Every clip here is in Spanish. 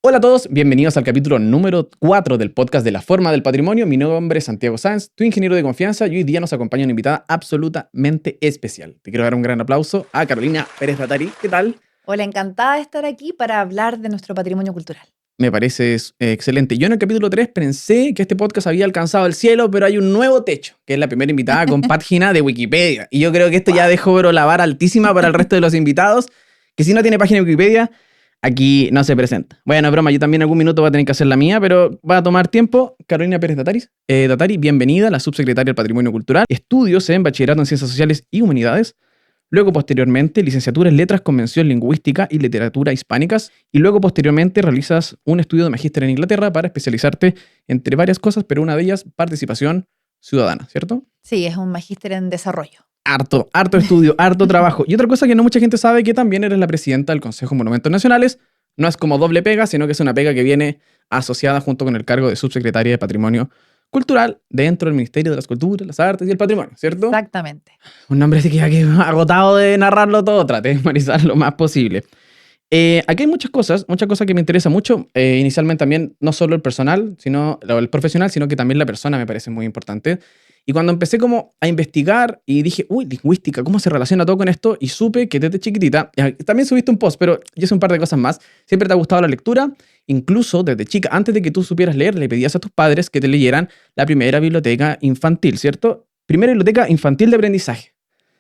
Hola a todos, bienvenidos al capítulo número 4 del podcast de La Forma del Patrimonio. Mi nombre es Santiago Sáenz, tu ingeniero de confianza, y hoy día nos acompaña una invitada absolutamente especial. Te quiero dar un gran aplauso a Carolina Pérez Datari. ¿Qué tal? Hola, encantada de estar aquí para hablar de nuestro patrimonio cultural. Me parece excelente. Yo en el capítulo 3 pensé que este podcast había alcanzado el cielo, pero hay un nuevo techo, que es la primera invitada con página de Wikipedia. Y yo creo que esto ya dejó pero la vara altísima para el resto de los invitados, que si no tiene página de Wikipedia, aquí no se presenta. Bueno, broma, yo también en algún minuto voy a tener que hacer la mía, pero va a tomar tiempo. Carolina Pérez Datari, bienvenida, la subsecretaria del Patrimonio Cultural. Estudios en Bachillerato en Ciencias Sociales y Humanidades. Luego, posteriormente, licenciatura en Letras con mención Lingüística y Literatura Hispánicas. Y luego, posteriormente, realizas un estudio de magíster en Inglaterra para especializarte entre varias cosas, pero una de ellas, participación ciudadana, ¿cierto? Sí, es un magíster en desarrollo. Harto estudio, harto trabajo. Y otra cosa que no mucha gente sabe, que también eres la presidenta del Consejo de Monumentos Nacionales. No es como doble pega, sino que es una pega que viene asociada junto con el cargo de subsecretaria de Patrimonio Cultural dentro del Ministerio de las Culturas, las Artes y el Patrimonio, ¿cierto? Exactamente. Un nombre así que ya que agotado de narrarlo todo, traté de memorizar lo más posible. Aquí hay muchas cosas que me interesan mucho. Inicialmente también, no solo el personal, sino el profesional, sino que también la persona me parece muy importante. Y cuando empecé como a investigar y dije, uy, lingüística, ¿cómo se relaciona todo con esto? Y supe que desde chiquitita, también subiste un post, pero yo sé un par de cosas más. Siempre te ha gustado la lectura, incluso desde chica, antes de que tú supieras leer, le pedías a tus padres que te leyeran la primera biblioteca infantil, ¿cierto? Primera biblioteca infantil de aprendizaje,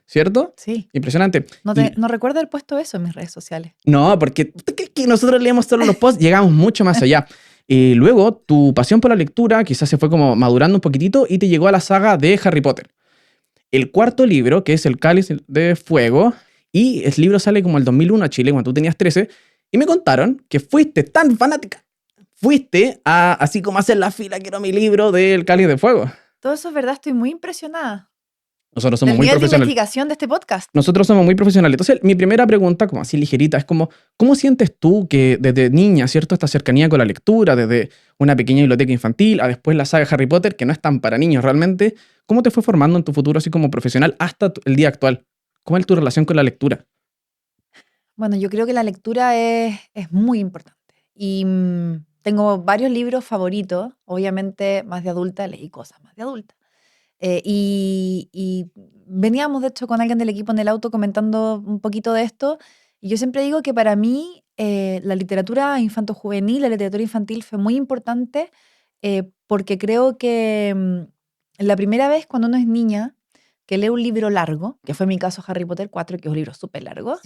¿cierto? Sí. Impresionante. No recuerdo haber puesto eso en mis redes sociales. No, porque que nosotros leemos solo los posts, llegamos mucho más allá. Luego, tu pasión por la lectura quizás se fue como madurando un poquitito y te llegó a la saga de Harry Potter. El cuarto libro, que es El Cáliz de Fuego, y el libro sale como el 2001 a Chile, cuando tú tenías 13, y me contaron que fuiste tan fanática, fuiste a, así como a hacer la fila, quiero mi libro del Cáliz de Fuego. Todo eso es verdad, estoy muy impresionada. Nosotros somos Del muy nivel de profesionales. investigación de este podcast. Nosotros somos muy profesionales. Entonces, mi primera pregunta, como así ligerita, es como, ¿cómo sientes tú que desde niña, ¿cierto? Esta cercanía con la lectura, desde una pequeña biblioteca infantil a después la saga de Harry Potter, que no es tan para niños realmente, ¿cómo te fue formando en tu futuro así como profesional hasta el día actual? ¿Cómo es tu relación con la lectura? Bueno, yo creo que la lectura es muy importante. Y tengo varios libros favoritos. Obviamente, más de adulta, leí cosas más de adulta. Y veníamos, de hecho, con alguien del equipo en el auto comentando un poquito de esto. Y yo siempre digo que para mí la literatura infanto-juvenil, la literatura infantil fue muy importante porque creo que la primera vez cuando uno es niña que lee un libro largo, que fue mi caso Harry Potter 4, que es un libro súper largo,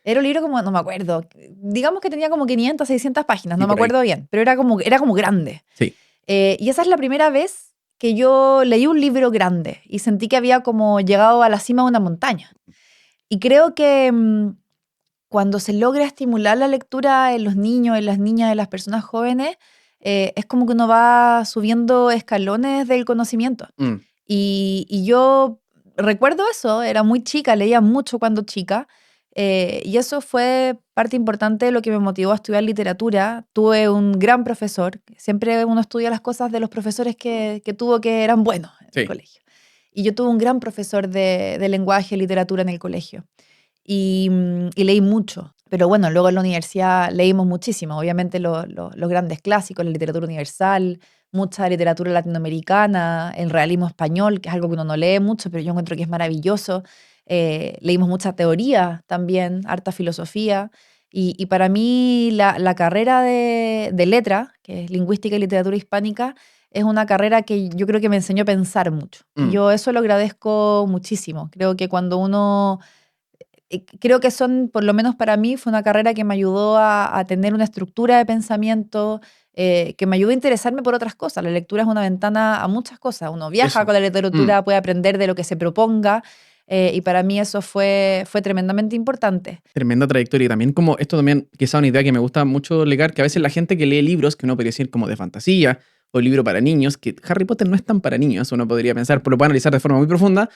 era un libro como, no me acuerdo, digamos que tenía como 500, 600 páginas, Y no me por ahí. acuerdo bien, pero era como grande. Sí. Y esa es la primera vez que yo leí un libro grande y sentí que había como llegado a la cima de una montaña. Y creo que cuando se logra estimular la lectura en los niños, en las niñas, en las personas jóvenes, es como que uno va subiendo escalones del conocimiento. Mm. Y yo recuerdo eso, era muy chica, leía mucho cuando chica. Y eso fue parte importante de lo que me motivó a estudiar literatura. Tuve un gran profesor. Siempre uno estudia las cosas de los profesores que tuvo que eran buenos en el Sí. colegio. Y yo tuve un gran profesor de lenguaje y literatura en el colegio. Y leí mucho. Pero bueno, luego en la universidad leímos muchísimo. Obviamente los grandes clásicos, la literatura universal, mucha literatura latinoamericana, el realismo español, que es algo que uno no lee mucho, pero yo encuentro que es maravilloso. Leímos mucha teoría también, harta filosofía. Y para mí la carrera de letra, que es lingüística y literatura hispánica, es una carrera que yo creo que me enseñó a pensar mucho. Y yo eso lo agradezco muchísimo. Creo que cuando uno... Creo que por lo menos para mí, fue una carrera que me ayudó a tener una estructura de pensamiento, que me ayudó a interesarme por otras cosas. La lectura es una ventana a muchas cosas. Uno viaja Eso. con la literatura, puede aprender de lo que se proponga, y para mí eso fue tremendamente importante. Tremenda trayectoria. Y también como esto también, quizá una idea que me gusta mucho legar, que a veces la gente que lee libros, que uno podría decir como de fantasía, o libro para niños, que Harry Potter no es tan para niños, uno podría pensar, pero lo puede analizar de forma muy profunda,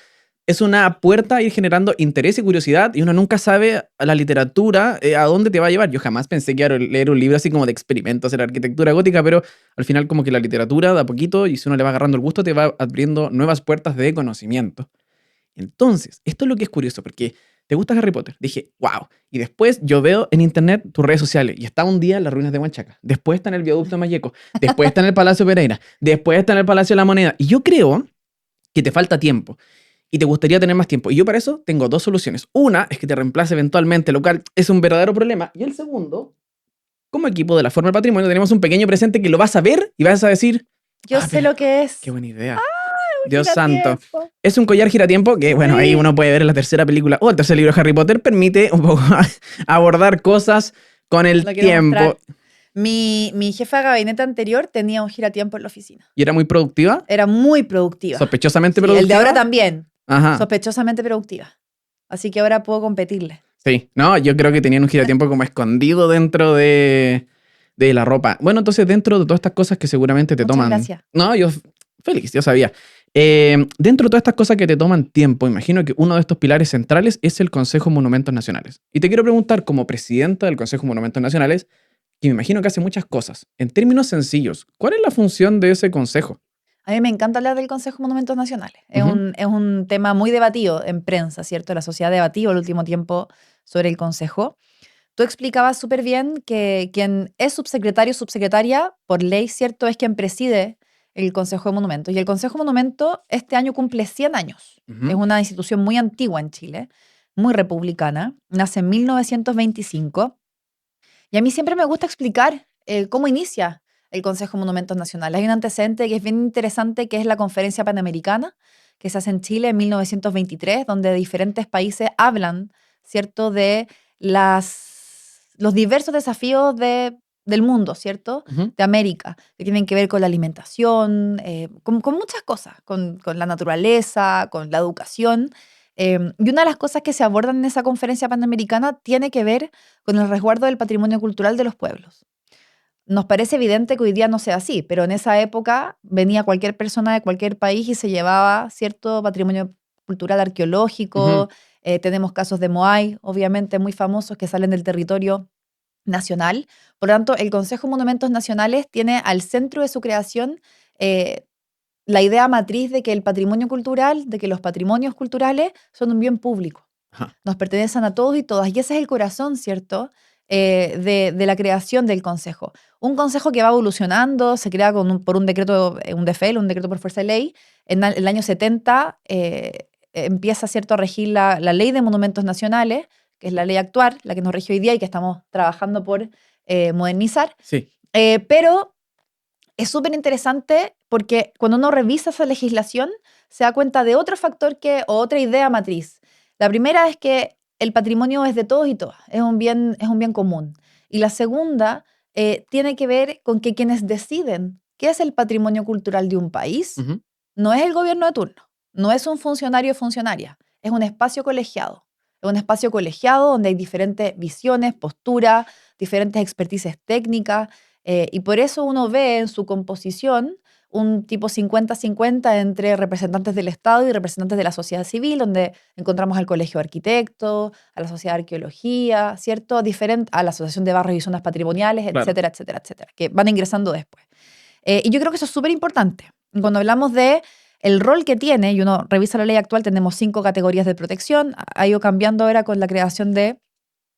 es una puerta a ir generando interés y curiosidad, y uno nunca sabe a la literatura a dónde te va a llevar. Yo jamás pensé que iba a leer un libro así como de experimentos en arquitectura gótica, pero al final como que la literatura da poquito, y si uno le va agarrando el gusto, te va abriendo nuevas puertas de conocimiento. Entonces, esto es lo que es curioso, porque ¿te gusta Harry Potter? Dije, wow. Y después yo veo en internet tus redes sociales y está un día en las ruinas de Huanchaca, después está en el viaducto de Mayeco, después está en el Palacio Pereira, después está en el Palacio de la Moneda. Y yo creo que te falta tiempo y te gustaría tener más tiempo. Y yo para eso tengo dos soluciones. Una es que te reemplace eventualmente, lo cual es un verdadero problema. Y el segundo, como equipo de la Forma del Patrimonio, tenemos un pequeño presente que lo vas a ver y vas a decir, Yo sé pero lo que es. qué buena idea. Un Dios santo. giratiempo. Es un collar giratiempo que, bueno, ahí Sí. uno puede ver en la tercera película o el tercer libro de Harry Potter, permite un poco abordar cosas con el Lo quiero tiempo. mostrar. Mi jefa de gabinete anterior tenía un giratiempo en la oficina. Y era muy productiva, Era muy productiva. sospechosamente Sí, productiva. el de ahora también, Ajá. sospechosamente productiva. Así que ahora puedo competirle. Sí, no, yo creo que tenían un giratiempo como escondido dentro de la ropa. Bueno, entonces dentro de todas estas cosas que seguramente te Muchas toman... gracias. No, yo feliz, yo sabía. Dentro de todas estas cosas que te toman tiempo, imagino que uno de estos pilares centrales es el Consejo de Monumentos Nacionales. Y te quiero preguntar, como presidenta del Consejo de Monumentos Nacionales, que me imagino que hace muchas cosas, en términos sencillos, ¿cuál es la función de ese consejo? A mí me encanta hablar del Consejo de Monumentos Nacionales. Ujú. Es un tema muy debatido en prensa, ¿cierto? La sociedad ha debatido el último tiempo sobre el Consejo. Tú explicabas súper bien que quien es subsecretario o subsecretaria, por ley, ¿cierto? Es quien preside el Consejo de Monumentos. Y el Consejo de Monumentos este año cumple 100 años. Ujú. Es una institución muy antigua en Chile, muy republicana. Nace en 1925. Y a mí siempre me gusta explicar cómo inicia el Consejo de Monumentos Nacionales. Hay un antecedente que es bien interesante, que es la Conferencia Panamericana, que se hace en Chile en 1923, donde diferentes países hablan, ¿cierto?, de los diversos desafíos del mundo, ¿cierto?, Ujú. de América, que tienen que ver con la alimentación, con muchas cosas, con la naturaleza, con la educación. Y una de las cosas que se abordan en esa conferencia panamericana tiene que ver con el resguardo del patrimonio cultural de los pueblos. Nos parece evidente que hoy día no sea así, pero en esa época venía cualquier persona de cualquier país y se llevaba cierto patrimonio cultural Ujú. arqueológico. Tenemos casos de Moai, obviamente muy famosos, que salen del territorio nacional. Por lo tanto, el Consejo de Monumentos Nacionales tiene al centro de su creación eh, la idea matriz de que el patrimonio cultural, de que los patrimonios culturales son un bien público. Ajá. Nos pertenecen a todos y todas. Y ese es el corazón, ¿cierto?, de la creación del consejo. Un consejo que va evolucionando, se crea por un decreto, un DFL, un decreto por fuerza de ley. En el año 70 empieza, ¿cierto?, a regir la ley de monumentos nacionales, que es la ley actual, la que nos rige hoy día y que estamos trabajando por modernizar. Sí. Pero es súper interesante porque cuando uno revisa esa legislación se da cuenta de otro factor o otra idea matriz. La primera es que el patrimonio es de todos y todas, es un bien común. Y la segunda tiene que ver con que quienes deciden qué es el patrimonio cultural de un país Ujú. no es el gobierno de turno, no es un funcionario o funcionaria, es un espacio colegiado. Es un espacio colegiado donde hay diferentes visiones, posturas, diferentes expertices técnicas, y por eso uno ve en su composición un tipo 50-50 entre representantes del Estado y representantes de la sociedad civil, donde encontramos al Colegio de Arquitectos, a la Sociedad de Arqueología, ¿cierto?, a la Asociación de Barrios y Zonas Patrimoniales, Claro. etcétera, etcétera, etcétera, que van ingresando después. Y yo creo que eso es súper importante. Cuando hablamos de el rol que tiene, y uno revisa la ley actual, tenemos 5 categorías de protección. Ha ido cambiando ahora con la creación de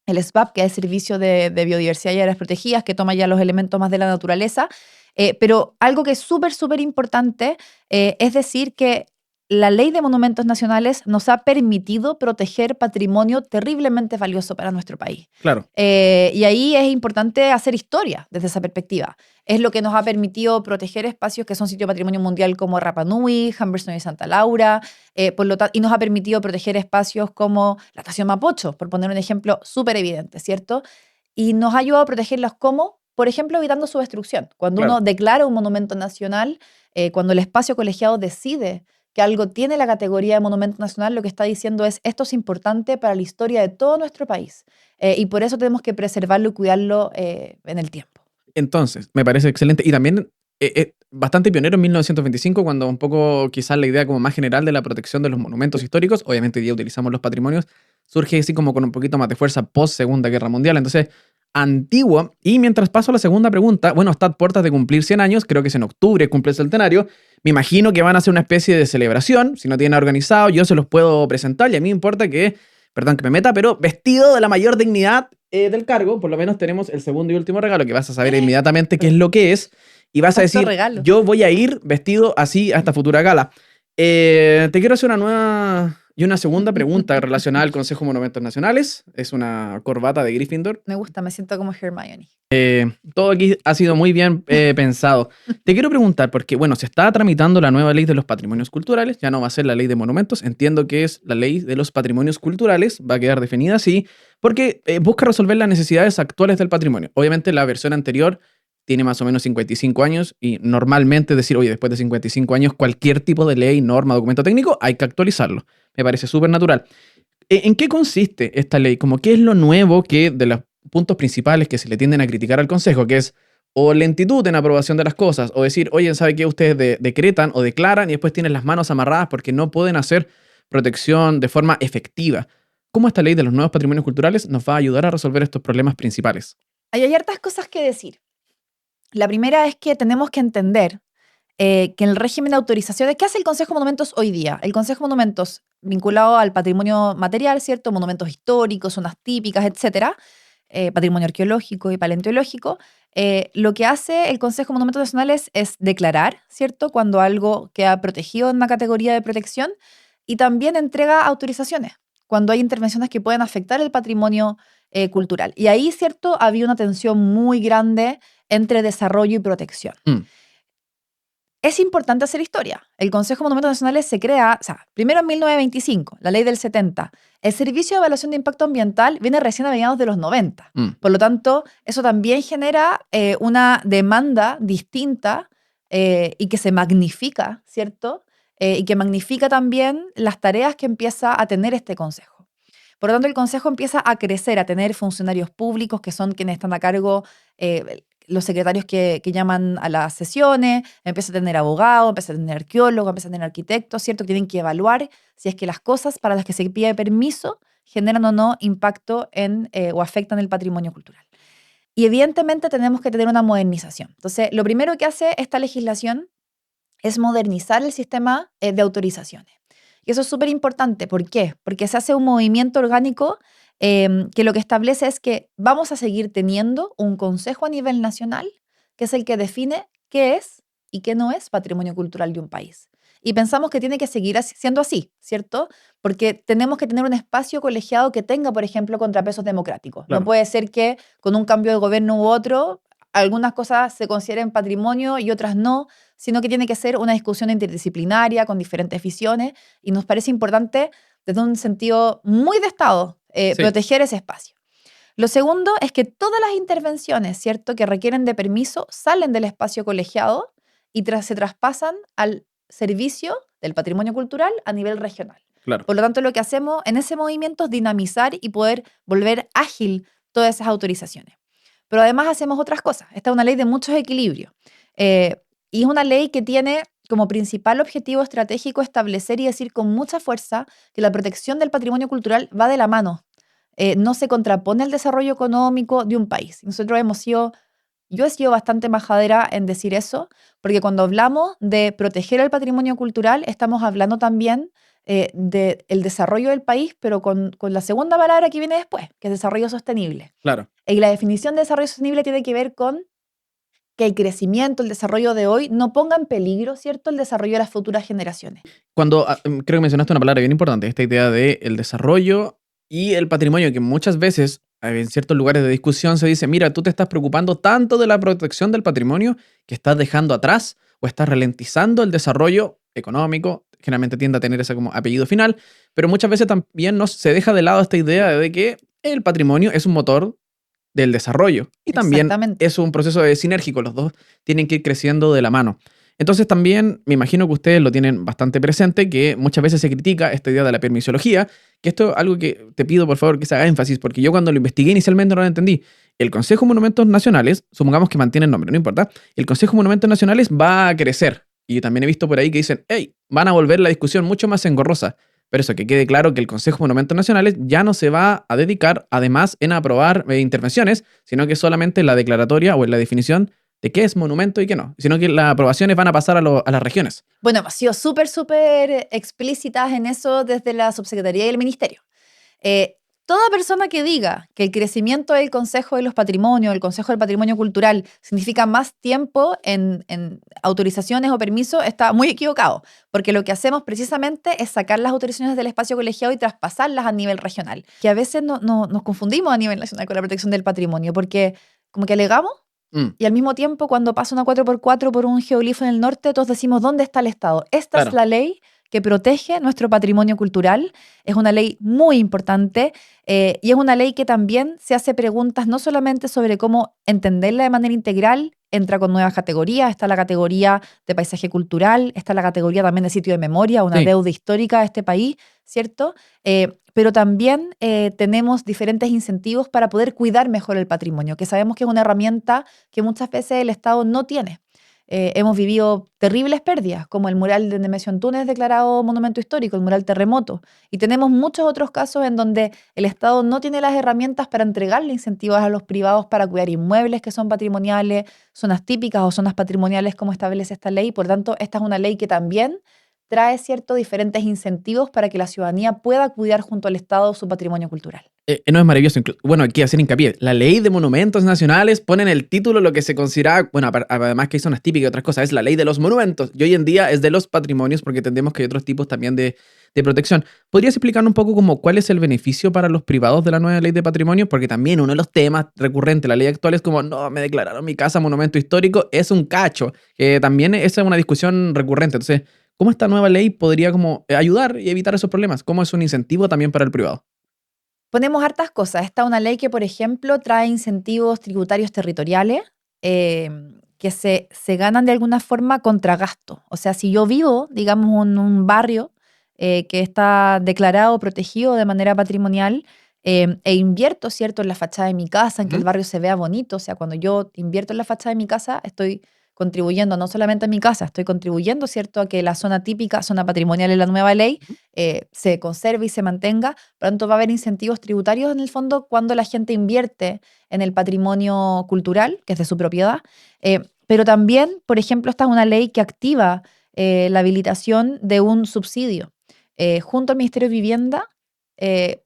el SBAP, que es el Servicio de Biodiversidad y Áreas Protegidas, que toma ya los elementos más de la naturaleza. Pero algo que es súper, súper importante es decir que la Ley de Monumentos Nacionales nos ha permitido proteger patrimonio terriblemente valioso para nuestro país. Claro. Y ahí es importante hacer historia desde esa perspectiva. Es lo que nos ha permitido proteger espacios que son sitio de patrimonio mundial como Rapa Nui, Humberstone y Santa Laura, y nos ha permitido proteger espacios como la Estación Mapocho, por poner un ejemplo súper evidente, ¿cierto? Y nos ha ayudado a protegerlos como, por ejemplo, evitando su destrucción. Cuando Claro. uno declara un monumento nacional, cuando el espacio colegiado decide que algo tiene la categoría de monumento nacional, lo que está diciendo es esto es importante para la historia de todo nuestro país. Y por eso tenemos que preservarlo y cuidarlo en el tiempo. Entonces, me parece excelente. Y también bastante pionero en 1925, cuando un poco quizás la idea como más general de la protección de los monumentos históricos, obviamente hoy día utilizamos los patrimonios, surge así como con un poquito más de fuerza post Segunda Guerra Mundial. Entonces, antiguo. Y mientras paso a la segunda pregunta, bueno, está a puertas de cumplir 100 años, creo que es en octubre cumple el centenario. Me imagino que van a hacer una especie de celebración, si no tienen organizado, yo se los puedo presentar y a mí me importa que perdón que me meta, pero vestido de la mayor dignidad del cargo, por lo menos tenemos el segundo y último regalo, que vas a saber inmediatamente qué es lo que es, y vas a Tanto decir, regalo. yo voy a ir vestido así a esta futura gala. Te quiero hacer una nueva y una segunda pregunta relacionada al Consejo de Monumentos Nacionales. Es una corbata de Gryffindor. Me gusta, me siento como Hermione. Todo aquí ha sido muy bien pensado. Te quiero preguntar, porque bueno, se está tramitando la nueva ley de los patrimonios culturales, ya no va a ser la ley de monumentos, entiendo que es la ley de los patrimonios culturales, va a quedar definida así, porque busca resolver las necesidades actuales del patrimonio. Obviamente la versión anterior tiene más o menos 55 años y normalmente decir, oye, después de 55 años cualquier tipo de ley, norma, documento técnico, hay que actualizarlo. Me parece súper natural. ¿En qué consiste esta ley? Como qué es lo nuevo que de los puntos principales que se le tienden a criticar al Consejo, que es o lentitud en aprobación de las cosas, o decir, oye, ¿sabe qué? Ustedes decretan o declaran y después tienen las manos amarradas porque no pueden hacer protección de forma efectiva. ¿Cómo esta ley de los nuevos patrimonios culturales nos va a ayudar a resolver estos problemas principales? Hay hartas cosas que decir. La primera es que tenemos que entender que en el régimen de autorizaciones, ¿qué hace el Consejo de Monumentos hoy día? El Consejo de Monumentos, vinculado al patrimonio material, ¿cierto? Monumentos históricos, zonas típicas, etcétera, patrimonio arqueológico y paleontológico, lo que hace el Consejo de Monumentos Nacionales es declarar, ¿cierto? Cuando algo queda protegido en una categoría de protección y también entrega autorizaciones cuando hay intervenciones que pueden afectar el patrimonio cultural. Y ahí, ¿cierto? Había una tensión muy grande entre desarrollo y protección. Es importante hacer historia. El Consejo de Monumentos Nacionales se crea, o sea, primero en 1925, la ley del 70. El Servicio de Evaluación de Impacto Ambiental viene recién a mediados de los 90. Por lo tanto, eso también genera una demanda distinta y que se magnifica, ¿cierto? Y que magnifica también las tareas que empieza a tener este Consejo. Por lo tanto, el Consejo empieza a crecer, a tener funcionarios públicos que son quienes están a cargo, los secretarios que llaman a las sesiones, empieza a tener abogados, empieza a tener arqueólogos, empieza a tener arquitectos, ¿cierto? Que tienen que evaluar si es que las cosas para las que se pide permiso generan o no impacto o afectan el patrimonio cultural. Y evidentemente tenemos que tener una modernización. Entonces, lo primero que hace esta legislación es modernizar el sistema de autorizaciones. Y eso es súper importante. ¿Por qué? Porque se hace un movimiento orgánico que lo que establece es que vamos a seguir teniendo un consejo a nivel nacional, que es el que define qué es y qué no es patrimonio cultural de un país. Y pensamos que tiene que seguir siendo así, ¿cierto? Porque tenemos que tener un espacio colegiado que tenga, por ejemplo, contrapesos democráticos. Claro. No puede ser que con un cambio de gobierno u otro, algunas cosas se consideren patrimonio y otras no, sino que tiene que ser una discusión interdisciplinaria con diferentes visiones y nos parece importante desde un sentido muy de Estado proteger ese espacio. Lo segundo es que todas las intervenciones, ¿cierto?, que requieren de permiso salen del espacio colegiado y se traspasan al servicio del patrimonio cultural a nivel regional. Claro. Por lo tanto, lo que hacemos en ese movimiento es dinamizar y poder volver ágil todas esas autorizaciones. Pero además hacemos otras cosas. Esta es una ley de muchos equilibrios. Y es una ley que tiene como principal objetivo estratégico establecer y decir con mucha fuerza que la protección del patrimonio cultural va de la mano. No se contrapone al desarrollo económico de un país. Yo he sido bastante majadera en decir eso, porque cuando hablamos de proteger el patrimonio cultural, estamos hablando también del desarrollo del país, pero con la segunda palabra que viene después, que es desarrollo sostenible. Claro. Y la definición de desarrollo sostenible tiene que ver con que el crecimiento, el desarrollo de hoy no ponga en peligro, ¿cierto?, el desarrollo de las futuras generaciones. Creo que mencionaste una palabra bien importante, esta idea de el desarrollo y el patrimonio, que muchas veces en ciertos lugares de discusión se dice, mira, tú te estás preocupando tanto de la protección del patrimonio que estás dejando atrás o estás ralentizando el desarrollo económico. Generalmente tiende a tener ese como apellido final, pero muchas veces también se deja de lado esta idea de que el patrimonio es un motor del desarrollo y también es un proceso sinérgico, los dos tienen que ir creciendo de la mano. Entonces también me imagino que ustedes lo tienen bastante presente, que muchas veces se critica esta idea de la permisología, que esto es algo que te pido por favor que se haga énfasis, porque yo cuando lo investigué inicialmente no lo entendí. El Consejo de Monumentos Nacionales, supongamos que mantiene el nombre, no importa, el Consejo de Monumentos Nacionales va a crecer. Y también he visto por ahí que dicen, hey, van a volver la discusión mucho más engorrosa. Pero eso, que quede claro que el Consejo de Monumentos Nacionales ya no se va a dedicar, además, en aprobar intervenciones, sino que solamente la declaratoria o en la definición de qué es monumento y qué no, sino que las aprobaciones van a pasar a las regiones. Bueno, hemos sido súper explícitas en eso desde la subsecretaría y el ministerio. Toda persona que diga que el crecimiento del Consejo de los Patrimonios, el Consejo del Patrimonio Cultural, significa más tiempo en autorizaciones o permisos, está muy equivocado, porque lo que hacemos precisamente es sacar las autorizaciones del espacio colegiado y traspasarlas a nivel regional, que a veces nos confundimos a nivel nacional con la protección del patrimonio, porque como que alegamos Mm, y al mismo tiempo cuando pasa una 4x4 por un geoglifo en el norte, todos decimos, ¿dónde está el Estado? Esta es claro. la ley que protege nuestro patrimonio cultural. Es una ley muy importante y es una ley que también se hace preguntas no solamente sobre cómo entenderla de manera integral, entra con nuevas categorías, está la categoría de paisaje cultural, está la categoría también de sitio de memoria, una Sí. deuda histórica de este país, ¿cierto? Pero también tenemos diferentes incentivos para poder cuidar mejor el patrimonio, que sabemos que es una herramienta que muchas veces el Estado no tiene. Hemos vivido terribles pérdidas, como el mural de Nemesio Antunes declarado monumento histórico, el mural terremoto. Y tenemos muchos otros casos en donde el Estado no tiene las herramientas para entregarle incentivos a los privados para cuidar inmuebles que son patrimoniales, zonas típicas o zonas patrimoniales como establece esta ley. Por tanto, esta es una ley que también trae ciertos diferentes incentivos para que la ciudadanía pueda cuidar junto al Estado su patrimonio cultural. No es maravilloso. Bueno, hay que hacer hincapié. La ley de monumentos nacionales pone en el título lo que se considera, bueno, además que hay zonas típicas y otras cosas, es la ley de los monumentos. Y hoy en día es de los patrimonios porque entendemos que hay otros tipos también de protección. ¿Podrías explicar un poco como cuál es el beneficio para los privados de la nueva ley de patrimonio? Porque también uno de los temas recurrentes de la ley actual es como, no, me declararon mi casa monumento histórico, es un cacho. También esa es una discusión recurrente. Entonces, ¿cómo esta nueva ley podría como ayudar y evitar esos problemas? ¿Cómo es un incentivo también para el privado? Ponemos hartas cosas. Está una ley que, por ejemplo, trae incentivos tributarios territoriales eh, que se ganan de alguna forma contra gasto. O sea, si yo vivo, digamos, en un barrio que está declarado protegido de manera patrimonial e invierto, ¿cierto?, en la fachada de mi casa, en que el Ujú. barrio se vea bonito. O sea, cuando yo invierto en la fachada de mi casa, estoy contribuyendo no solamente a mi casa, estoy contribuyendo, ¿cierto?, a que la zona típica, zona patrimonial en la nueva ley, se conserve y se mantenga. Por lo tanto, va a haber incentivos tributarios en el fondo cuando la gente invierte en el patrimonio cultural, que es de su propiedad. Pero también, por ejemplo, esta es una ley que activa la habilitación de un subsidio junto al Ministerio de Vivienda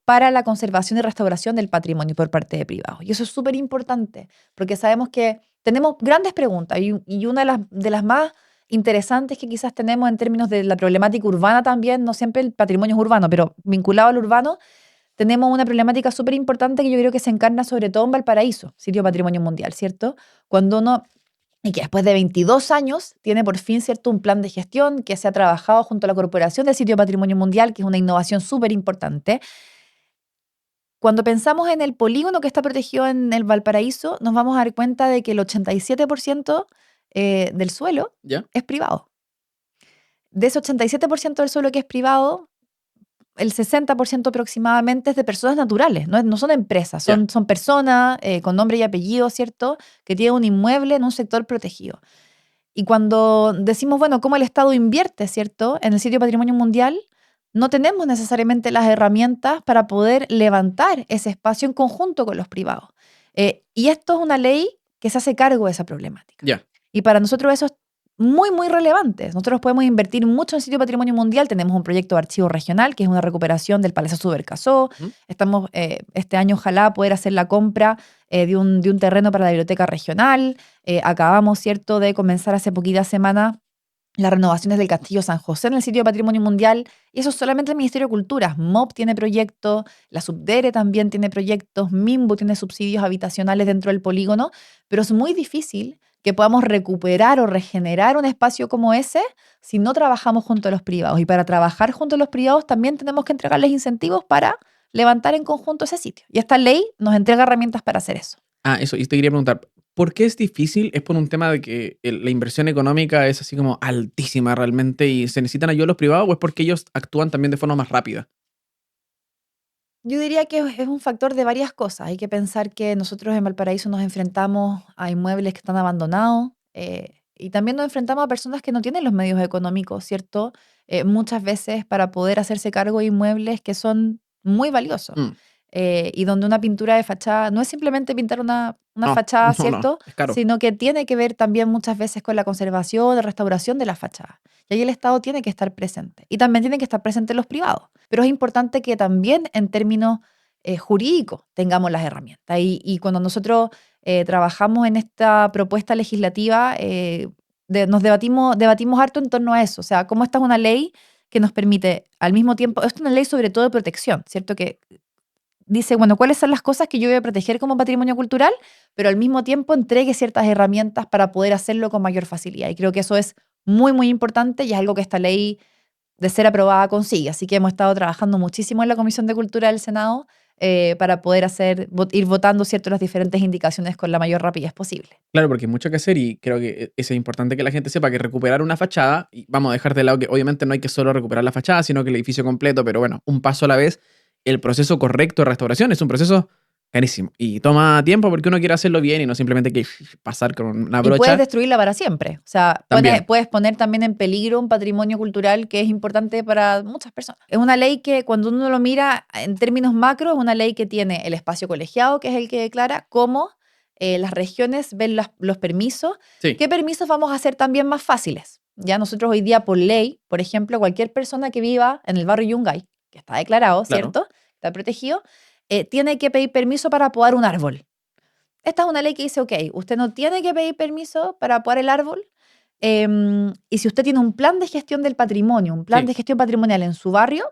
para la conservación y restauración del patrimonio por parte de privados. Y eso es súper importante, porque sabemos que tenemos grandes preguntas y una de las más interesantes que quizás tenemos en términos de la problemática urbana también, no siempre el patrimonio es urbano, pero vinculado al urbano, tenemos una problemática súper importante que yo creo que se encarna sobre todo en Valparaíso, sitio de patrimonio mundial, ¿cierto? Cuando uno, y que después de 22 años tiene por fin, ¿cierto?, un plan de gestión que se ha trabajado junto a la Corporación del Sitio de Patrimonio Mundial, que es una innovación súper importante. Cuando pensamos en el polígono que está protegido en el Valparaíso, nos vamos a dar cuenta de que el 87% del suelo ¿Ya? es privado. De ese 87% del suelo que es privado, el 60% aproximadamente es de personas naturales, no son empresas, Ya. son personas con nombre y apellido, ¿cierto?, que tienen un inmueble en un sector protegido. Y cuando decimos, bueno, cómo el Estado invierte, ¿cierto?, en el sitio de patrimonio mundial, no tenemos necesariamente las herramientas para poder levantar ese espacio en conjunto con los privados. Y esto es una ley que se hace cargo de esa problemática. Ya. Y para nosotros eso es muy, muy relevante. Nosotros podemos invertir mucho en el sitio de patrimonio mundial. Tenemos un proyecto de archivo regional, que es una recuperación del Palacio Subercasó. Ujú. Estamos este año, ojalá, poder hacer la compra de un terreno para la biblioteca regional. Acabamos, ¿cierto?, de comenzar hace poquitas semanas las renovaciones del Castillo San José en el sitio de Patrimonio Mundial, y eso es solamente el Ministerio de Cultura. MOP tiene proyectos, la Subdere también tiene proyectos, MIMBU tiene subsidios habitacionales dentro del polígono, pero es muy difícil que podamos recuperar o regenerar un espacio como ese si no trabajamos junto a los privados. Y para trabajar junto a los privados también tenemos que entregarles incentivos para levantar en conjunto ese sitio. Y esta ley nos entrega herramientas para hacer eso. Eso, y te quería preguntar, ¿por qué es difícil? ¿Es por un tema de que la inversión económica es así como altísima realmente y se necesitan ayuda los privados o es porque ellos actúan también de forma más rápida? Yo diría que es un factor de varias cosas. Hay que pensar que nosotros en Valparaíso nos enfrentamos a inmuebles que están abandonados y también nos enfrentamos a personas que no tienen los medios económicos, ¿cierto? Muchas veces para poder hacerse cargo de inmuebles que son muy valiosos Mm, y donde una pintura de fachada no es simplemente pintar una una No, fachada, no, no, ¿cierto? es caro. Sino que tiene que ver también muchas veces con la conservación, la restauración de la fachada. Y ahí el Estado tiene que estar presente. Y también tienen que estar presentes los privados. Pero es importante que también en términos jurídicos tengamos las herramientas. Y cuando nosotros trabajamos en esta propuesta legislativa, nos debatimos harto en torno a eso. O sea, cómo esta es una ley que nos permite al mismo tiempo, esto es una ley sobre todo de protección, ¿cierto? Que dice, bueno, cuáles son las cosas que yo voy a proteger como patrimonio cultural, pero al mismo tiempo entregue ciertas herramientas para poder hacerlo con mayor facilidad. Y creo que eso es muy, muy importante y es algo que esta ley, de ser aprobada, consigue. Así que hemos estado trabajando muchísimo en la Comisión de Cultura del Senado para poder ir votando, ¿cierto?, las diferentes indicaciones con la mayor rapidez posible. Claro, porque hay mucho que hacer y creo que eso es importante que la gente sepa que recuperar una fachada, y vamos a dejar de lado que obviamente no hay que solo recuperar la fachada, sino que el edificio completo, pero bueno, un paso a la vez, el proceso correcto de restauración es un proceso carísimo y toma tiempo porque uno quiere hacerlo bien y no simplemente que pasar con una Y puedes brocha. destruirla para siempre. O sea, También. puedes poner también en peligro un patrimonio cultural que es importante para muchas personas. Es una ley que cuando uno lo mira en términos macro, es una ley que tiene el espacio colegiado, que es el que declara, cómo las regiones ven los permisos. Sí, ¿Qué permisos vamos a hacer también más fáciles? Ya nosotros hoy día por ley, por ejemplo, cualquier persona que viva en el barrio Yungay, que está declarado, claro. ¿cierto? Está protegido, tiene que pedir permiso para podar un árbol. Esta es una ley que dice, ok, usted no tiene que pedir permiso para podar el árbol, y si usted tiene un plan de gestión del patrimonio, un plan Sí, de gestión patrimonial en su barrio,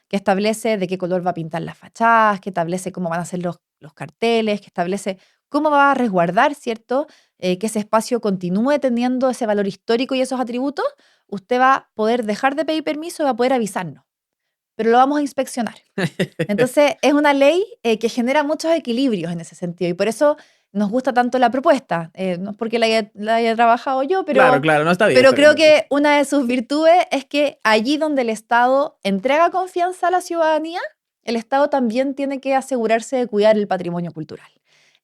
que establece de qué color va a pintar las fachadas, que establece cómo van a ser los carteles, que establece cómo va a resguardar, ¿cierto? Que ese espacio continúe teniendo ese valor histórico y esos atributos, usted va a poder dejar de pedir permiso y va a poder avisarnos, pero lo vamos a inspeccionar. Entonces, es una ley que genera muchos equilibrios en ese sentido y por eso nos gusta tanto la propuesta. No es porque la haya trabajado yo, claro, claro, no está bien, pero está bien. creo que una de sus virtudes es que allí donde el Estado entrega confianza a la ciudadanía, el Estado también tiene que asegurarse de cuidar el patrimonio cultural.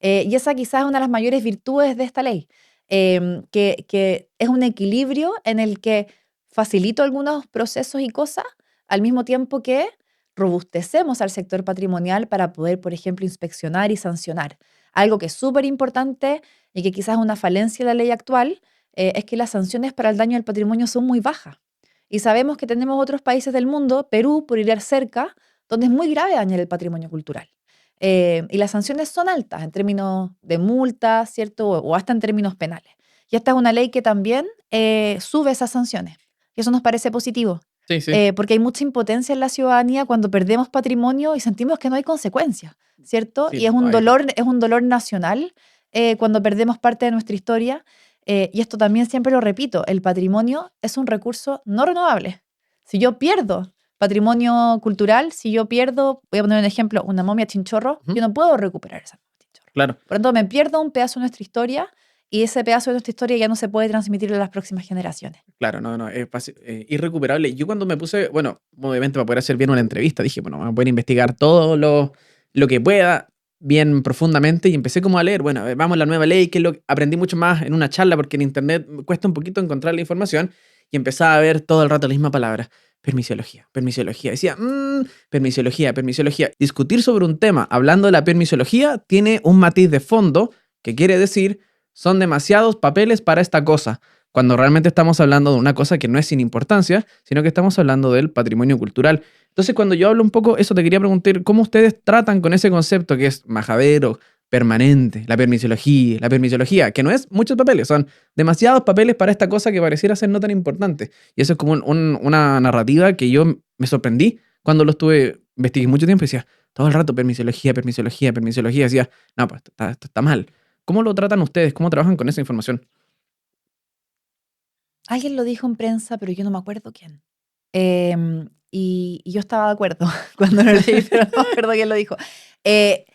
Y esa quizás es una de las mayores virtudes de esta ley, que es un equilibrio en el que facilito algunos procesos y cosas, al mismo tiempo que robustecemos al sector patrimonial para poder, por ejemplo, inspeccionar y sancionar. Algo que es súper importante y que quizás es una falencia de la ley actual, es que las sanciones para el daño al patrimonio son muy bajas. Y sabemos que tenemos otros países del mundo, Perú, por ir cerca, donde es muy grave dañar el patrimonio cultural. Y las sanciones son altas en términos de multas, ¿cierto? O hasta en términos penales. Y esta es una ley que también sube esas sanciones. Y eso nos parece positivo. Sí, sí. Porque hay mucha impotencia en la ciudadanía cuando perdemos patrimonio y sentimos que no hay consecuencias, ¿cierto? Sí, Y no hay. es un dolor nacional cuando perdemos parte de nuestra historia. Y esto también siempre lo repito, el patrimonio es un recurso no renovable. Si yo pierdo patrimonio cultural, si yo pierdo, voy a poner un ejemplo, una momia chinchorro, Ujú, yo no puedo recuperar esa momia chinchorro. claro. Por lo tanto, me pierdo un pedazo de nuestra historia y ese pedazo de nuestra historia ya no se puede transmitir a las próximas generaciones. Claro, no, no, es irrecuperable. Yo cuando me puse, bueno, obviamente para poder hacer bien una entrevista, dije, bueno, voy a poder investigar todo lo que pueda bien profundamente y empecé como a leer, bueno, vamos a la nueva ley, que es lo que aprendí mucho más en una charla porque en internet me cuesta un poquito encontrar la información y empezaba a ver todo el rato la misma palabra, permisiología, permisiología. Decía, permisiología, permisiología. Discutir sobre un tema hablando de la permisiología tiene un matiz de fondo que quiere decir, son demasiados papeles para esta cosa cuando realmente estamos hablando de una cosa que no es sin importancia, sino que estamos hablando del patrimonio cultural. Entonces, cuando yo hablo un poco, eso te quería preguntar, ¿cómo ustedes tratan con ese concepto que es majadero, permanente, la permisiología, que no es muchos papeles, son demasiados papeles para esta cosa que pareciera ser no tan importante? Y eso es como una narrativa que yo me sorprendí cuando lo estuve, investigué mucho tiempo y decía, todo el rato permisiología, permisiología, permisiología, decía, no, pues esto está mal. ¿Cómo lo tratan ustedes? ¿Cómo trabajan con esa información? Alguien lo dijo en prensa, pero yo no me acuerdo quién. Y yo estaba de acuerdo cuando lo leí, pero no me acuerdo quién lo dijo. Eh,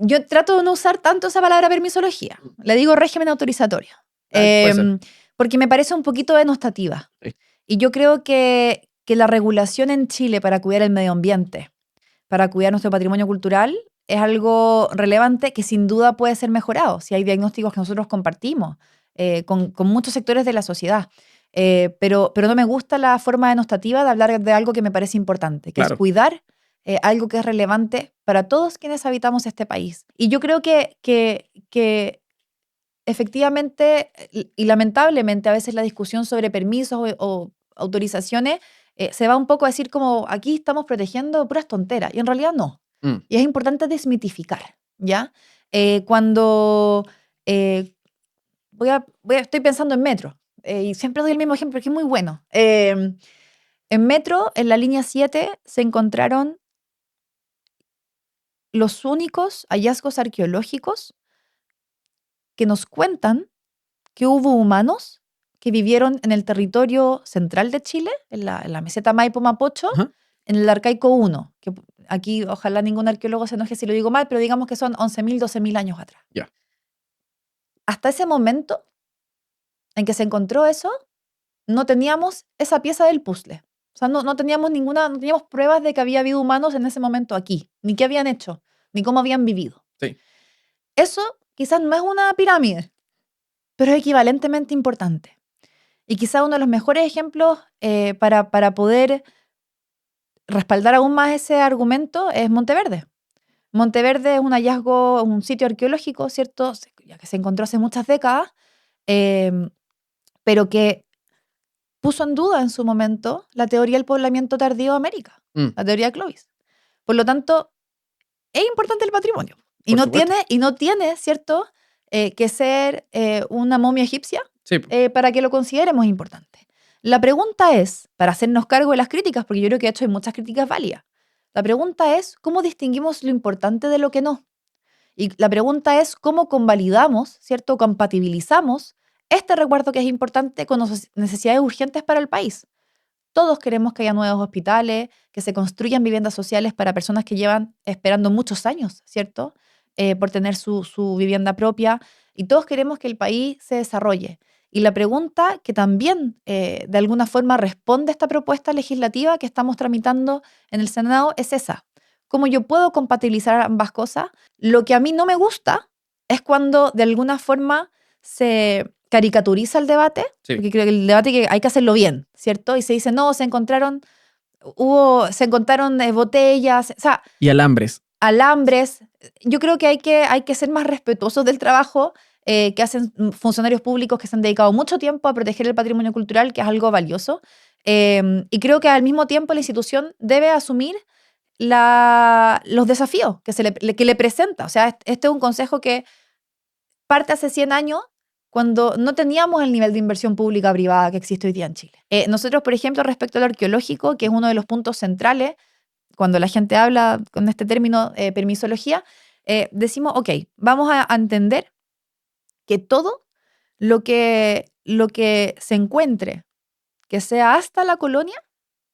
yo trato de no usar tanto esa palabra permisología. Le digo régimen autorizatorio. Puede ser. Porque me parece un poquito denostativa. Sí. Y yo creo que la regulación en Chile para cuidar el medio ambiente, para cuidar nuestro patrimonio cultural, es algo relevante que sin duda puede ser mejorado si hay diagnósticos que nosotros compartimos con muchos sectores de la sociedad. Pero no me gusta la forma denostativa de hablar de algo que me parece importante, que es Claro. cuidar algo que es relevante para todos quienes habitamos este país. Y yo creo que efectivamente y lamentablemente a veces la discusión sobre permisos o autorizaciones se va un poco a decir como aquí estamos protegiendo puras tonteras y en realidad no. Mm. Y es importante desmitificar, ¿ya? Cuando estoy pensando en metro y siempre doy el mismo ejemplo porque es muy bueno. En metro, en la línea 7, se encontraron los únicos hallazgos arqueológicos que nos cuentan que hubo humanos que vivieron en el territorio central de Chile, en la meseta Maipo-Mapocho, Ajá. en el Arcaico 1, que aquí ojalá ningún arqueólogo se enoje si lo digo mal, pero digamos que son 11.000, 12.000 años atrás. Ya. Hasta ese momento en que se encontró eso, no teníamos esa pieza del puzzle. O sea, no teníamos no teníamos pruebas de que había habido humanos en ese momento aquí, ni qué habían hecho, ni cómo habían vivido. Sí. Eso quizás no es una pirámide, pero es equivalentemente importante. Y quizás uno de los mejores ejemplos para poder respaldar aún más ese argumento es Monteverde. Monteverde es un hallazgo, un sitio arqueológico, ¿cierto? Ya que se encontró hace muchas décadas, pero que puso en duda en su momento la teoría del poblamiento tardío de América, la teoría de Clovis. Por lo tanto, es importante el patrimonio. Y Por no supuesto. tiene, ¿cierto?, que ser una momia egipcia Sí. para que lo consideremos importante. La pregunta es, para hacernos cargo de las críticas, porque yo creo que de hecho hay muchas críticas válidas, la pregunta es, ¿cómo distinguimos lo importante de lo que no? Y la pregunta es, ¿cómo convalidamos, ¿cierto?, compatibilizamos este recuerdo que es importante con necesidades urgentes para el país? Todos queremos que haya nuevos hospitales, que se construyan viviendas sociales para personas que llevan esperando muchos años, ¿cierto?, por tener su vivienda propia. Y todos queremos que el país se desarrolle. Y la pregunta que también de alguna forma responde a esta propuesta legislativa que estamos tramitando en el Senado es esa. ¿Cómo yo puedo compatibilizar ambas cosas? Lo que a mí no me gusta es cuando de alguna forma se caricaturiza el debate, Sí. porque creo que el debate que hay que hacerlo bien, ¿cierto? Y se dice, no, se encontraron botellas, o sea, Y alambres. alambres. Yo creo que hay que ser más respetuosos del trabajo que hacen funcionarios públicos que se han dedicado mucho tiempo a proteger el patrimonio cultural, que es algo valioso. Y creo que al mismo tiempo la institución debe asumir los desafíos que le presenta. O sea, este es un consejo que parte hace 100 años cuando no teníamos el nivel de inversión pública-privada que existe hoy día en Chile. Nosotros, por ejemplo, respecto al arqueológico, que es uno de los puntos centrales, cuando la gente habla con este término permisología, decimos, ok, vamos a entender que todo lo que se encuentre, que sea hasta la colonia,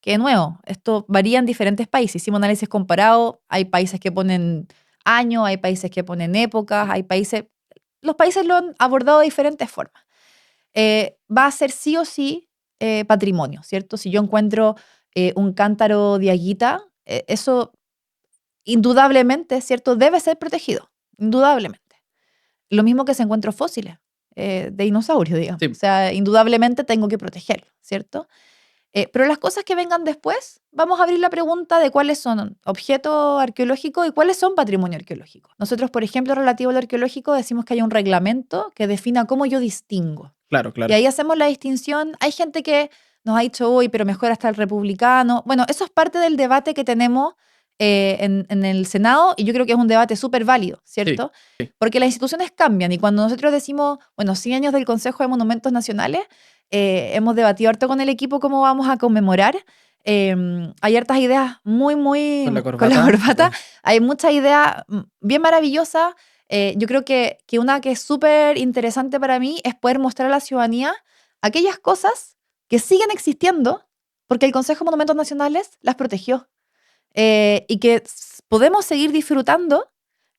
que de nuevo, esto varía en diferentes países. Hicimos análisis comparado, hay países que ponen años, hay países que ponen épocas, los países lo han abordado de diferentes formas. Va a ser sí o sí patrimonio, ¿cierto? Si yo encuentro un cántaro de aguita, eso indudablemente, ¿cierto? Debe ser protegido, indudablemente. Lo mismo que si encuentro fósiles de dinosaurios, digamos. Sí. O sea, indudablemente tengo que protegerlo, ¿cierto? Pero las cosas que vengan después, vamos a abrir la pregunta de cuáles son objetos arqueológicos y cuáles son patrimonio arqueológico. Nosotros, por ejemplo, relativo al arqueológico, decimos que hay un reglamento que defina cómo yo distingo. Claro, claro. Y ahí hacemos la distinción. Hay gente que nos ha dicho, uy, pero mejor hasta el republicano. Bueno, eso es parte del debate que tenemos en el Senado y yo creo que es un debate súper válido, ¿cierto? Sí. Porque las instituciones cambian y cuando nosotros decimos, bueno, 100 años del Consejo de Monumentos Nacionales, hemos debatido harto con el equipo cómo vamos a conmemorar. Hay hartas ideas muy, muy... Con la Con la corbata. corbata. Hay muchas ideas bien maravillosas. Yo creo que una que es súper interesante para mí es poder mostrar a la ciudadanía aquellas cosas que siguen existiendo porque el Consejo de Monumentos Nacionales las protegió y que podemos seguir disfrutando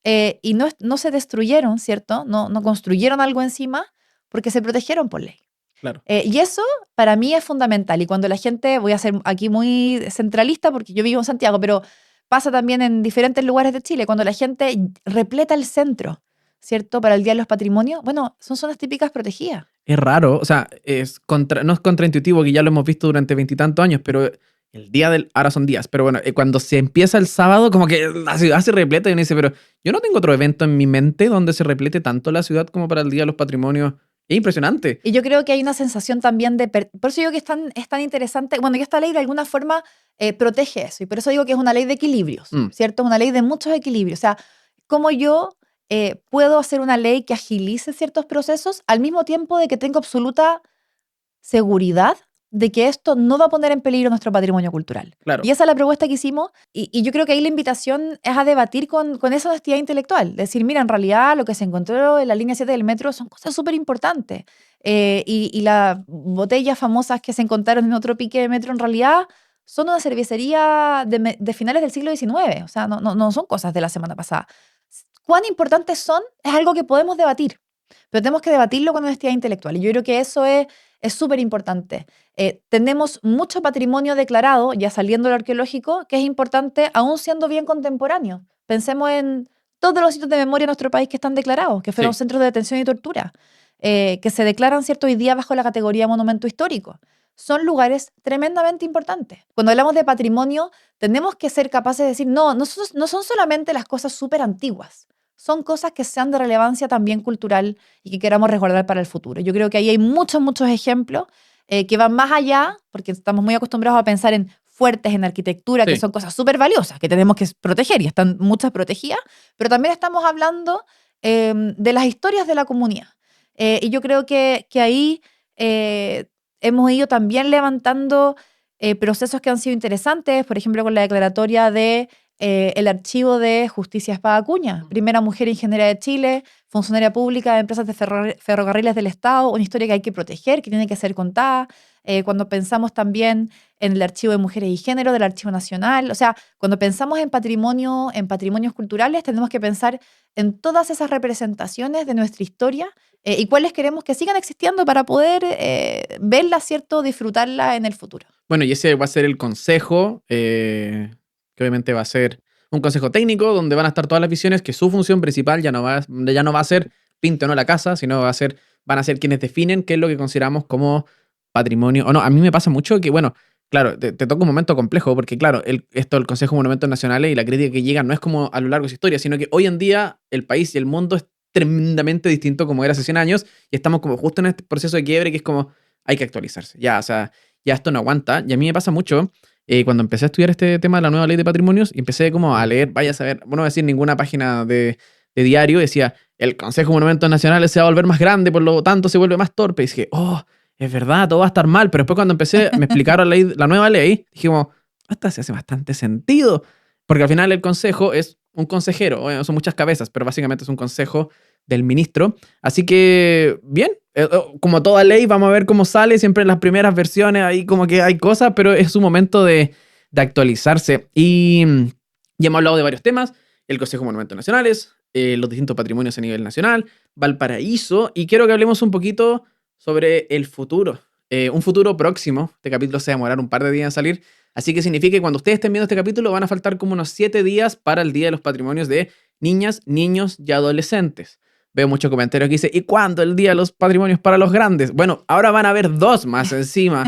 y no se destruyeron, ¿cierto? No construyeron algo encima porque se protegieron por ley. Claro. Y eso para mí es fundamental. Y cuando la gente, voy a ser aquí muy centralista porque yo vivo en Santiago, pero pasa también en diferentes lugares de Chile, cuando la gente repleta el centro, ¿cierto? Para el Día de los Patrimonios, bueno, son zonas típicas protegidas. Es raro, o sea, no es contraintuitivo, que ya lo hemos visto durante 20 y tantos años, pero el día del... Ahora son días, pero bueno, cuando se empieza el sábado, como que la ciudad se repleta y uno dice, pero yo no tengo otro evento en mi mente donde se replete tanto la ciudad como para el Día de los Patrimonios. Es impresionante. Y yo creo que hay una sensación también de... Por eso digo que es tan interesante. Bueno, y esta ley de alguna forma protege eso. Y por eso digo que es una ley de equilibrios, Mm, ¿cierto? Es una ley de muchos equilibrios. O sea, cómo yo puedo hacer una ley que agilice ciertos procesos al mismo tiempo de que tengo absoluta seguridad de que esto no va a poner en peligro nuestro patrimonio cultural. claro. Y esa es la propuesta que hicimos y yo creo que ahí la invitación es a debatir con esa honestidad intelectual. Decir, mira, en realidad lo que se encontró en la línea 7 del metro son cosas súper importantes. Y las botellas famosas que se encontraron en otro pique de metro en realidad son una cervecería de finales del siglo XIX. O sea, no son cosas de la semana pasada. ¿Cuán importantes son? Es algo que podemos debatir, pero tenemos que debatirlo con honestidad intelectual. Y yo creo que eso es súper importante. Tenemos mucho patrimonio declarado, ya saliendo del arqueológico, que es importante aún siendo bien contemporáneo. Pensemos en todos los sitios de memoria de nuestro país que están declarados, que fueron Sí. centros de detención y tortura, que se declaran, ¿cierto?, hoy día bajo la categoría de monumento histórico. Son lugares tremendamente importantes. Cuando hablamos de patrimonio, tenemos que ser capaces de decir, no son solamente las cosas súper antiguas. Son cosas que sean de relevancia también cultural y que queramos resguardar para el futuro. Yo creo que ahí hay muchos, muchos ejemplos que van más allá, porque estamos muy acostumbrados a pensar en fuertes, en arquitectura, que Sí. son cosas súper valiosas, que tenemos que proteger y están muchas protegidas, pero también estamos hablando de las historias de la comunidad. Y yo creo que ahí hemos ido también levantando procesos que han sido interesantes, por ejemplo, con la declaratoria de el archivo de Justicia Espada Acuña, primera mujer ingeniera de Chile, funcionaria pública de empresas de ferrocarriles del Estado, una historia que hay que proteger, que tiene que ser contada. Cuando pensamos también en el archivo de mujeres y género del Archivo Nacional, o sea, cuando pensamos en patrimonio, en patrimonios culturales, tenemos que pensar en todas esas representaciones de nuestra historia y cuáles queremos que sigan existiendo para poder verla, ¿cierto?, disfrutarla en el futuro. Bueno, y ese va a ser el consejo, que obviamente va a ser un consejo técnico donde van a estar todas las visiones, que su función principal ya no va a ser pinte o no la casa, sino van a ser quienes definen qué es lo que consideramos como patrimonio. O no, a mí me pasa mucho que, bueno, claro, te toca un momento complejo, porque claro, esto del Consejo de Monumentos Nacionales y la crítica que llega no es como a lo largo de su historia, sino que hoy en día el país y el mundo es tremendamente distinto como era hace 100 años y estamos como justo en este proceso de quiebre que es como hay que actualizarse. Ya, o sea, ya esto no aguanta. Y a mí me pasa mucho cuando empecé a estudiar este tema de la nueva ley de patrimonios y empecé como a leer, vaya a saber, bueno, no voy a decir ninguna página de diario, decía, el Consejo de Monumentos Nacionales se va a volver más grande, por lo tanto se vuelve más torpe. Y dije, oh, es verdad, todo va a estar mal. Pero después cuando me explicaron la nueva ley, dije como, esta se hace bastante sentido. Porque al final el consejo es un consejero, bueno, son muchas cabezas, pero básicamente es un consejo del ministro. Así que, bien, como toda ley, vamos a ver cómo sale. Siempre en las primeras versiones ahí como que hay cosas, pero es un momento de actualizarse. Y ya hemos hablado de varios temas. El Consejo de Monumentos Nacionales, los distintos patrimonios a nivel nacional, Valparaíso, y quiero que hablemos un poquito sobre el futuro. Un futuro próximo. Este capítulo se va a demorar un par de días en salir. Así que significa que cuando ustedes estén viendo este capítulo van a faltar como unos 7 días para el Día de los Patrimonios de niñas, niños y adolescentes. Veo muchos comentarios que dicen, ¿y cuándo el Día de los Patrimonios para los grandes? Bueno, ahora van a haber 2 más encima.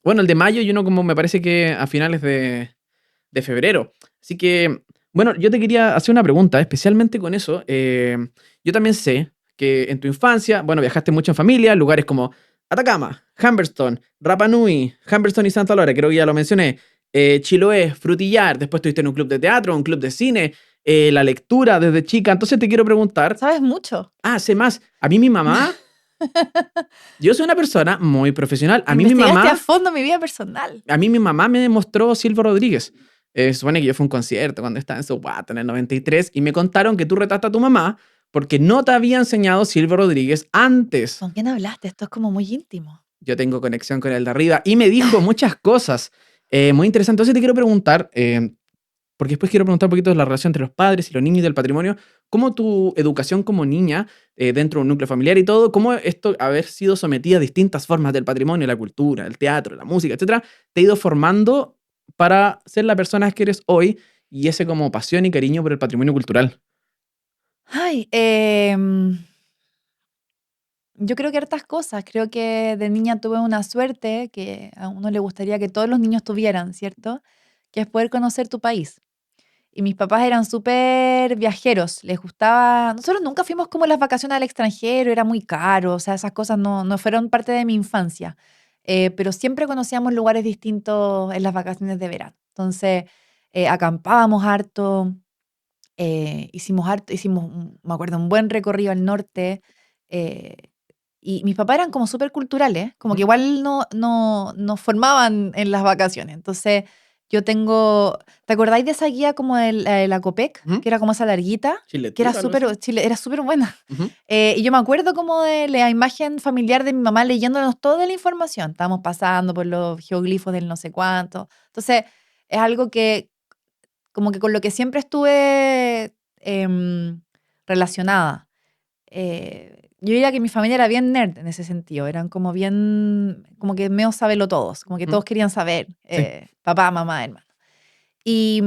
Bueno, el de mayo y uno como me parece que a finales de febrero. Así que, bueno, yo te quería hacer una pregunta, especialmente con eso. Yo también sé que en tu infancia, bueno, viajaste mucho en familia, lugares como Atacama, Humberston, Rapa Nui, Humberston y Santa Laura, creo que ya lo mencioné, Chiloé, Frutillar, después estuviste en un club de teatro, un club de cine, la lectura desde chica. Entonces te quiero preguntar, ¿Sabes mucho? sé más, a mí mi mamá, yo soy una persona muy profesional, Investigaste a fondo mi vida personal. a mí mi mamá me mostró Silvio Rodríguez. Supone que yo fui a un concierto cuando estaba en su guata en el 93 y me contaron que tú retaste a tu mamá porque no te había enseñado Silvio Rodríguez antes. ¿Con quién hablaste? Esto es como muy íntimo. Yo tengo conexión con el de arriba y me dijo muchas cosas muy interesantes. Entonces te quiero preguntar, porque después quiero preguntar un poquito de la relación entre los padres y los niños y del patrimonio, cómo tu educación como niña, dentro de un núcleo familiar y todo, cómo esto, haber sido sometida a distintas formas del patrimonio, la cultura, el teatro, la música, etcétera, te ha ido formando para ser la persona que eres hoy y ese como pasión y cariño por el patrimonio cultural. Ay, Yo creo que hartas cosas. Creo que de niña tuve una suerte que a uno le gustaría que todos los niños tuvieran, ¿cierto? Que es poder conocer tu país. Y mis papás eran súper viajeros, les gustaba. Nosotros nunca fuimos como las vacaciones al extranjero, era muy caro, o sea, esas cosas no fueron parte de mi infancia. Pero siempre conocíamos lugares distintos en las vacaciones de verano. Entonces, acampábamos harto, hicimos, me acuerdo, un buen recorrido al norte. eh, y mis papás eran como súper culturales, como que Ujú. igual nos formaban en las vacaciones. Entonces, yo tengo, ¿te acordáis de esa guía como la Copec? Ujú. Que era como esa larguita, Chile que era Tour, algo así. súper, era súper buena. Ujú. Y yo me acuerdo como de la imagen familiar de mi mamá leyéndonos toda la información. Estábamos pasando por los geoglifos del no sé cuánto. Entonces, es algo que, como que con lo que siempre estuve relacionada. Yo diría que mi familia era bien nerd en ese sentido, eran como bien, como que medio todos, como que Ujú. todos querían saber, Sí. papá, mamá, hermano. Y,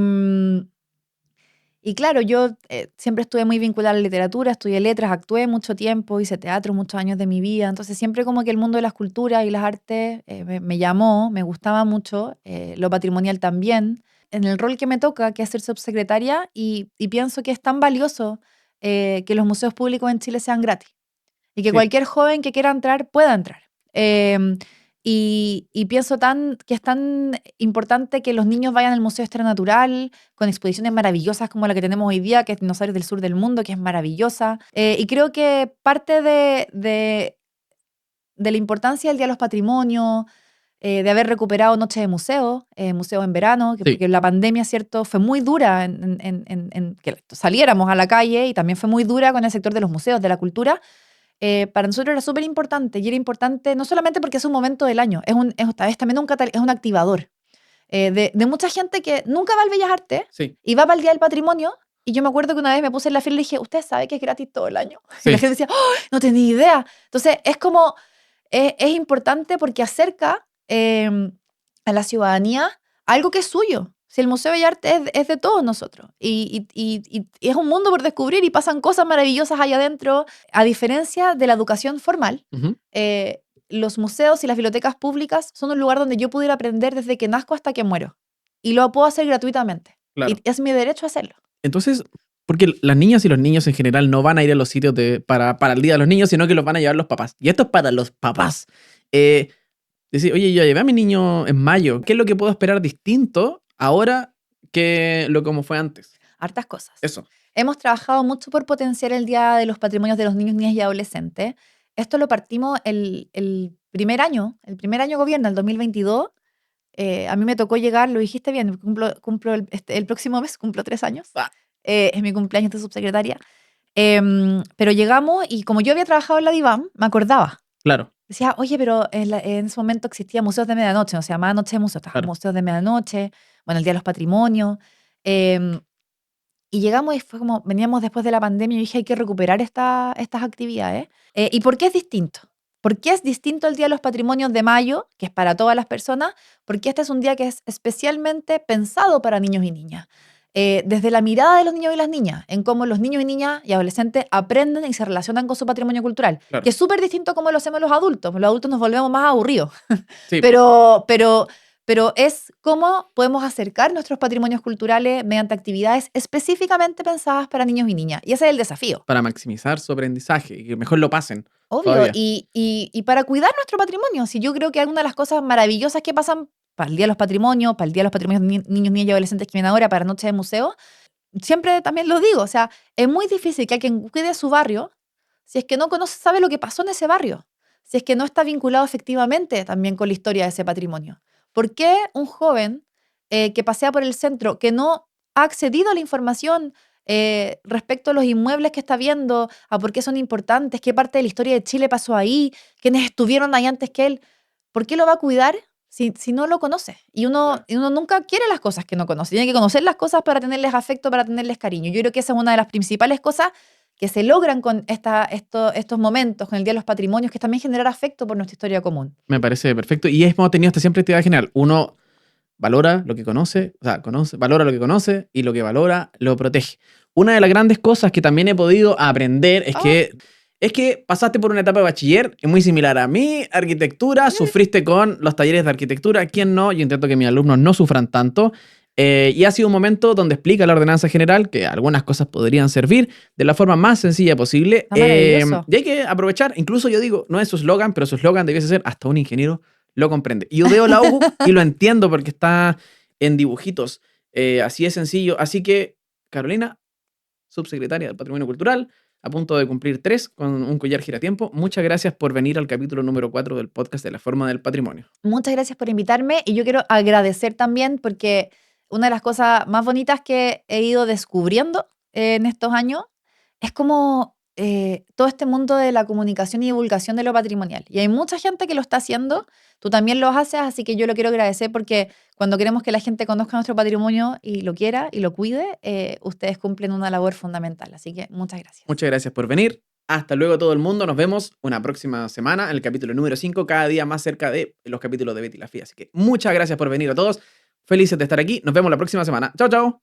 y claro, yo siempre estuve muy vinculada a la literatura, estudié letras, actué mucho tiempo, hice teatro muchos años de mi vida, entonces siempre como que el mundo de las culturas y las artes me llamó, me gustaba mucho, lo patrimonial también, en el rol que me toca, que es ser subsecretaria, y pienso que es tan valioso que los museos públicos en Chile sean gratis y que Sí. cualquier joven que quiera entrar pueda entrar. Y pienso que es tan importante que los niños vayan al Museo de Historia Natural con exposiciones maravillosas como la que tenemos hoy día, que es Dinosaurios del Sur del Mundo, que es maravillosa. Y creo que parte de la importancia del Día de los Patrimonios, de haber recuperado Noche de Museo, museos en verano, Sí. porque la pandemia, ¿cierto?, fue muy dura en que saliéramos a la calle y también fue muy dura con el sector de los museos, de la cultura. Para nosotros era súper importante y era importante no solamente porque es un momento del año, es también es un activador de mucha gente que nunca va al Bellas Artes Sí. y va para el Día del Patrimonio. Y yo me acuerdo que una vez me puse en la fila y dije, ¿usted sabe que es gratis todo el año? Y la Sí. gente decía, ¡oh, no tenía idea! Entonces es como, es importante porque acerca a la ciudadanía algo que es suyo. Si el Museo de Bellas Artes es de todos nosotros y es un mundo por descubrir y pasan cosas maravillosas allá adentro, a diferencia de la educación formal. Ujú. Los museos y las bibliotecas públicas son un lugar donde yo pudiera aprender desde que nazco hasta que muero. Y lo puedo hacer gratuitamente. Y Claro. es mi derecho a hacerlo. Entonces, porque las niñas y los niños en general no van a ir a los sitios para el Día de los Niños, sino que los van a llevar los papás. Y esto es para los papás. Eh, Decir, oye, yo llevé a mi niño en mayo. ¿Qué es lo que puedo esperar distinto ahora que lo como fue antes? Hartas cosas. Eso. Hemos trabajado mucho por potenciar el Día de los Patrimonios de los Niños, Niñas y Adolescentes. Esto lo partimos el primer año gobierno, el 2022. A mí me tocó llegar, lo dijiste bien, cumplo el próximo mes, cumplo 3 años. Ah, Es mi cumpleaños de subsecretaria. Pero llegamos y como yo había trabajado en la DIVAM, me acordaba. claro, Decía, oye, pero en ese momento existían museos de medianoche, no se llamaba Noche de Museos, estaban claro. museos de medianoche, bueno, el Día de los Patrimonios. em, y llegamos y fue como, veníamos después de la pandemia y dije, hay que recuperar estas actividades. ¿Y por qué es distinto? ¿Por qué es distinto el Día de los Patrimonios de mayo, que es para todas las personas? Porque este es un día que es especialmente pensado para niños y niñas. Desde la mirada de los niños y las niñas, en cómo los niños y niñas y adolescentes aprenden y se relacionan con su patrimonio cultural, Claro. que es súper distinto a cómo lo hacemos los adultos. Los adultos nos volvemos más aburridos. Sí, Pero es cómo podemos acercar nuestros patrimonios culturales mediante actividades específicamente pensadas para niños y niñas. Y ese es el desafío. para maximizar su aprendizaje y que mejor lo pasen Obvio, todavía. y para cuidar nuestro patrimonio. Si yo creo que alguna de las cosas maravillosas que pasan para el Día de los Patrimonios, para el Día de los Patrimonios de Niños, Niñas y Adolescentes que viene ahora, para Noche de Museo, siempre también lo digo, o sea, es muy difícil que alguien cuide su barrio si es que no conoce, sabe lo que pasó en ese barrio, si es que no está vinculado efectivamente también con la historia de ese patrimonio. ¿Por qué un joven que pasea por el centro, que no ha accedido a la información respecto a los inmuebles que está viendo, a por qué son importantes, qué parte de la historia de Chile pasó ahí, quiénes estuvieron ahí antes que él, por qué lo va a cuidar si no lo conoce? Claro. Y uno nunca quiere las cosas que no conoce. Tiene que conocer las cosas para tenerles afecto, para tenerles cariño. Yo creo que esa es una de las principales cosas que se logran con estos momentos, con el Día de los Patrimonios, que es también generar afecto por nuestra historia común. Me parece perfecto. Y hemos tenido siempre esta idea general. Uno valora lo que conoce, o sea, valora lo que conoce y lo que valora lo protege. Una de las grandes cosas que también he podido aprender es Ah, que Es que pasaste por una etapa de bachiller, es muy similar a mí, arquitectura, sufriste con los talleres de arquitectura, ¿quién no? Yo intento que mis alumnos no sufran tanto. Y ha sido un momento donde explica la ordenanza general que algunas cosas podrían servir de la forma más sencilla posible. Está maravilloso. Y hay que aprovechar, incluso yo digo, no es su eslogan, pero su eslogan debiese ser hasta un ingeniero lo comprende. Y yo veo la U y lo entiendo porque está en dibujitos. Así es sencillo. Así que, Carolina, subsecretaria del Patrimonio Cultural, a punto de cumplir 3 con un collar giratiempo. Muchas gracias por venir al capítulo número 4 del podcast de la Forma del Patrimonio. Muchas gracias por invitarme y yo quiero agradecer también porque una de las cosas más bonitas que he ido descubriendo en estos años es como todo este mundo de la comunicación y divulgación de lo patrimonial. Y hay mucha gente que lo está haciendo, tú también lo haces, así que yo lo quiero agradecer porque cuando queremos que la gente conozca nuestro patrimonio y lo quiera y lo cuide, ustedes cumplen una labor fundamental. Así que muchas gracias. Muchas gracias por venir. Hasta luego todo el mundo. Nos vemos una próxima semana en el capítulo número 5, cada día más cerca de los capítulos de Betty la Fía. Así que muchas gracias por venir a todos. Felices de estar aquí. Nos vemos la próxima semana. Chao, chao.